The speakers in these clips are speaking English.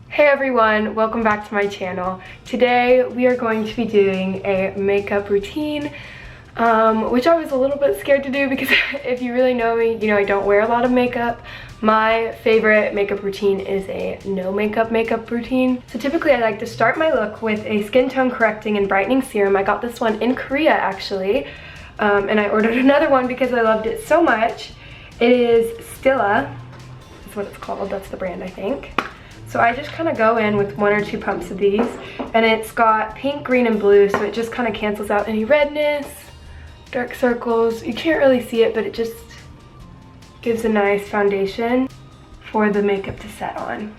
Hey everyone, welcome back to my channel. Today we are going to be doing a makeup routine, which I was a little bit scared to do because if you really know me, you know I don't wear a lot of makeup. My favorite makeup routine is a no makeup routine. So typically I like to start my look with a skin tone correcting and brightening serum. I got this one in Korea actually, and I ordered another one because I loved it so much. It is Stila, that's what it's called, that's the brand I think. So I just kind of go in with 1 or 2 pumps of these, and it's got pink, green, and blue, so it just kind of cancels out any redness, dark circles. You can't really see it, but it just gives a nice foundation for the makeup to set on.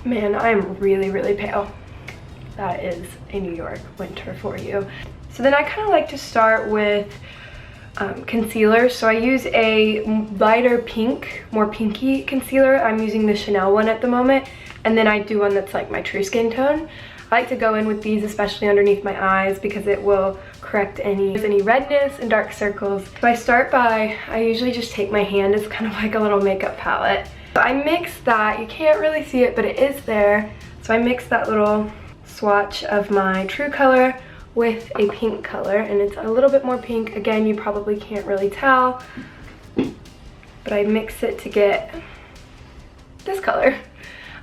Man, I'm really pale. That is a New York winter for you. So then I kind of like to start with concealer. So I use a lighter pink, more pinky concealer. I'm using the Chanel one at the moment. And then I do one that's like my true skin tone. I like to go in with these, especially underneath my eyes, because it will correct any redness and dark circles. So I usually just take my hand as kind of like a little makeup palette. So I mix that, you can't really see it, but it is there. So I mix that little swatch of my true color with a pink color, and it's a little bit more pink. Again, you probably can't really tell, but I mix it to get this color.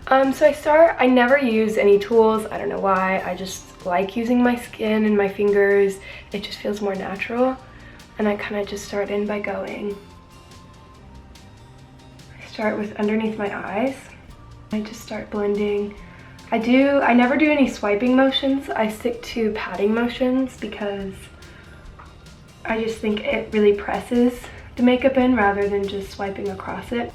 So I never use any tools. I don't know why. I just like using my skin and my fingers. It just feels more natural. And I kind of just start in by going. I start with underneath my eyes. I just start blending. I never do any swiping motions. I stick to patting motions because I just think it really presses the makeup in rather than just swiping across it.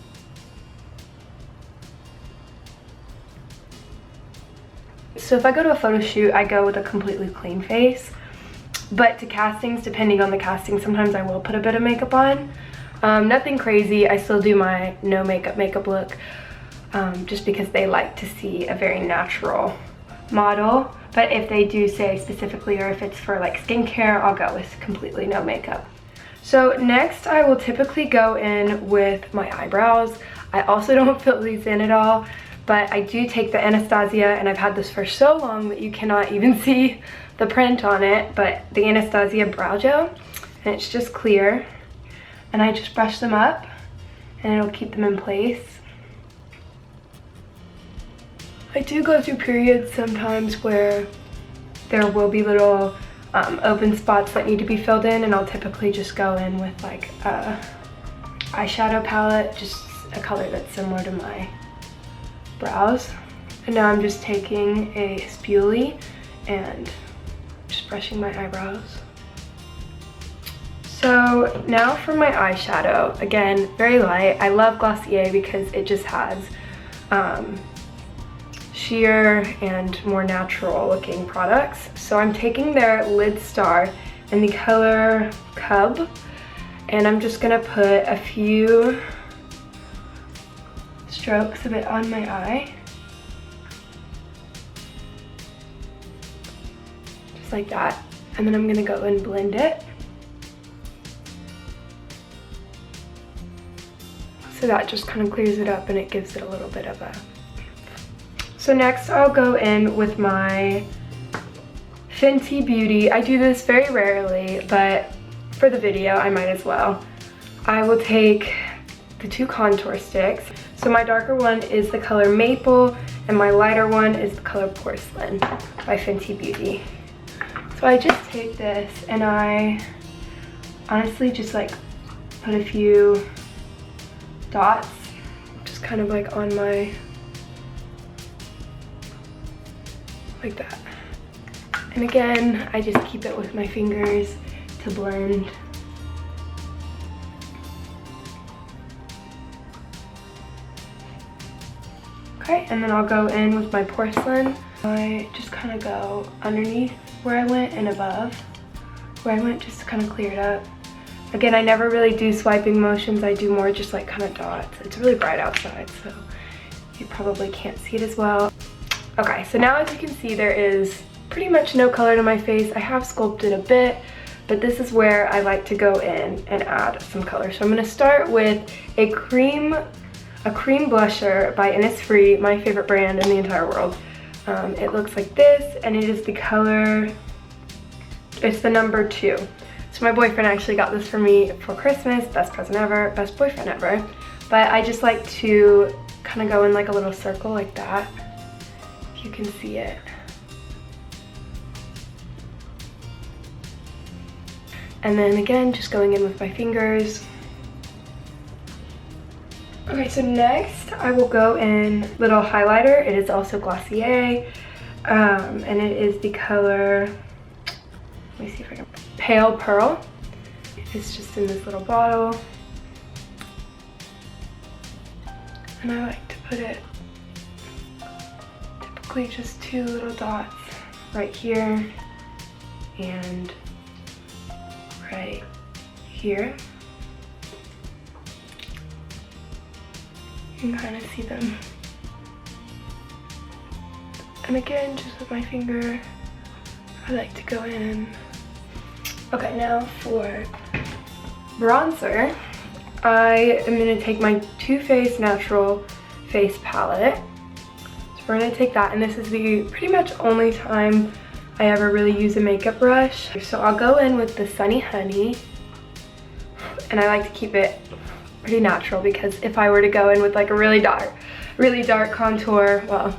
So if I go to a photo shoot, I go with a completely clean face. But to castings, depending on the casting, sometimes I will put a bit of makeup on. Nothing crazy. I still do my no makeup look. Just because they like to see a very natural model. But if they do say specifically, or if it's for like skincare, I'll go with completely no makeup. So next I will typically go in with my eyebrows. I also don't fill these in at all, but I do take the Anastasia, and I've had this for so long that you cannot even see the print on it, but the Anastasia brow gel, and it's just clear. And I just brush them up and it'll keep them in place. I do go through periods sometimes where there will be little open spots that need to be filled in, and I'll typically just go in with like a eyeshadow palette, just a color that's similar to my brows. And now I'm just taking a spoolie and just brushing my eyebrows. So now for my eyeshadow, again, very light. I love Glossier because it just has sheer and more natural looking products. So I'm taking their Lid Star in the color Cub, and I'm just gonna put a few strokes of it on my eye. Just like that. And then I'm gonna go and blend it. So that just kind of clears it up and it gives it a little bit of a... So next I'll go in with my Fenty Beauty. I do this very rarely, but for the video I might as well. I will take the 2 contour sticks. So my darker one is the color Maple, and my lighter one is the color Porcelain by Fenty Beauty. So I just take this and I honestly just like put a few dots, just kind of like on my, like that. And again, I just keep it with my fingers to blend. Okay, and then I'll go in with my Porcelain. I just kind of go underneath where I went and above where I went, just to kind of clear it up. Again, I never really do swiping motions. I do more just like kind of dots. It's really bright outside, so you probably can't see it as well. Okay, so now as you can see, there is pretty much no color to my face. I have sculpted a bit, but this is where I like to go in and add some color. So I'm gonna start with a cream blusher by Innisfree, my favorite brand in the entire world. It looks like this, and it is the color, it's the number 2. So my boyfriend actually got this for me for Christmas, best present ever, best boyfriend ever. But I just like to kind of go in like a little circle like that, if you can see it. And then again, just going in with my fingers. Okay, so next I will go in little highlighter. It is also Glossier, and it is the color, let me see if I can, Pale Pearl. It's just in this little bottle. And I like to put it, typically just 2 little dots right here and right here. You can kind of see them. And again, just with my finger, I like to go in. Okay, now for bronzer, I am going to take my Too Faced Natural Face Palette. So we're going to take that, and this is the pretty much only time I ever really use a makeup brush. So I'll go in with the Sunny Honey, and I like to keep it pretty natural because if I were to go in with like a really dark contour, well,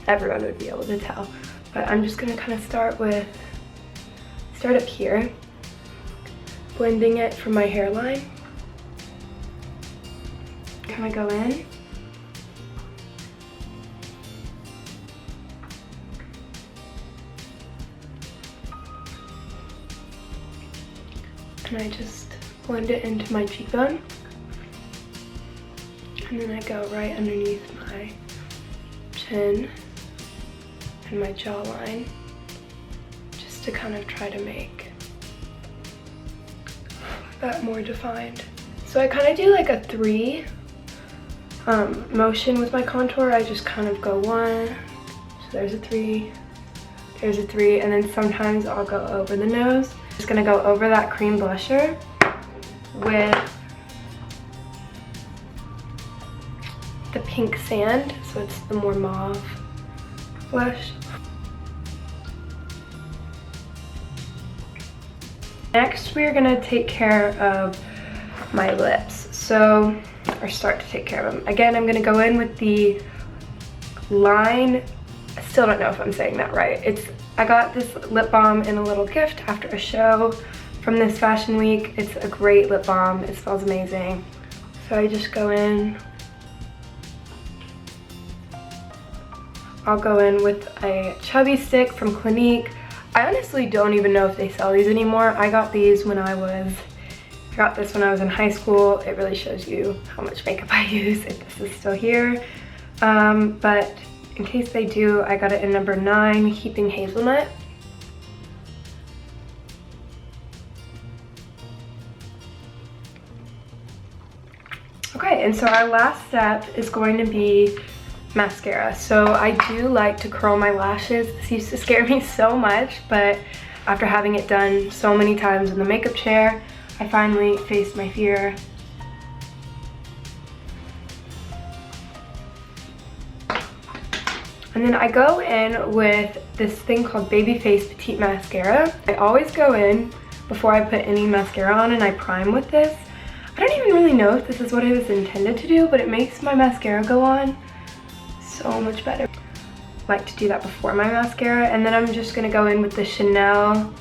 everyone would be able to tell. But I'm just going to kind of start up here, blending it from my hairline. Kind of go in. And I just blend it into my cheekbone. And then I go right underneath my chin and my jawline, just to kind of try to make that more defined. So I kind of do like a 3 motion with my contour. I just kind of go 1, so there's a 3, there's a 3, and then sometimes I'll go over the nose. Just gonna go over that cream blusher with the Pink Sand, so it's the more mauve blush. Next, we're gonna take care of my lips. So, or start to take care of them. Again, I'm gonna go in with the Line, I still don't know if I'm saying that right. I got this lip balm in a little gift after a show from this fashion week. It's a great lip balm, it smells amazing. So I just go in. I'll go in with a chubby stick from Clinique. I honestly don't even know if they sell these anymore. I got these when I got this when I was in high school. It really shows you how much makeup I use if this is still here. But in case they do, I got it in number 9, Heaping Hazelnut. Okay, and so our last step is going to be mascara. So I do like to curl my lashes. This used to scare me so much, but after having it done so many times in the makeup chair, I finally faced my fear. And then I go in with this thing called Babyface Petite Mascara. I always go in before I put any mascara on and I prime with this. I don't even really know if this is what it was intended to do, but it makes my mascara go on so much better. I like to do that before my mascara, and then I'm just gonna go in with the Chanel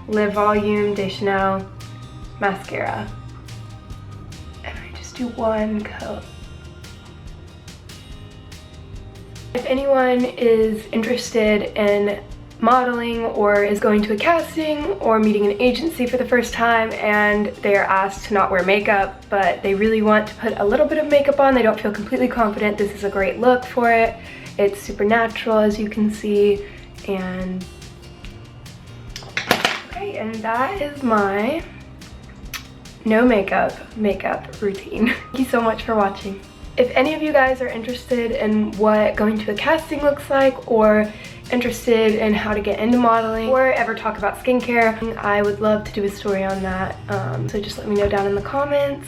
Le Volume de Chanel mascara. And I just do one coat. If anyone is interested in modeling or is going to a casting or meeting an agency for the first time and they are asked to not wear makeup, but they really want to put a little bit of makeup on, they don't feel completely confident, this is a great look for it. It's super natural, as you can see, and okay, and that is my no makeup routine. Thank you so much for watching. If any of you guys are interested in what going to a casting looks like, or interested in how to get into modeling or ever talk about skincare, I would love to do a story on that. So just let me know down in the comments.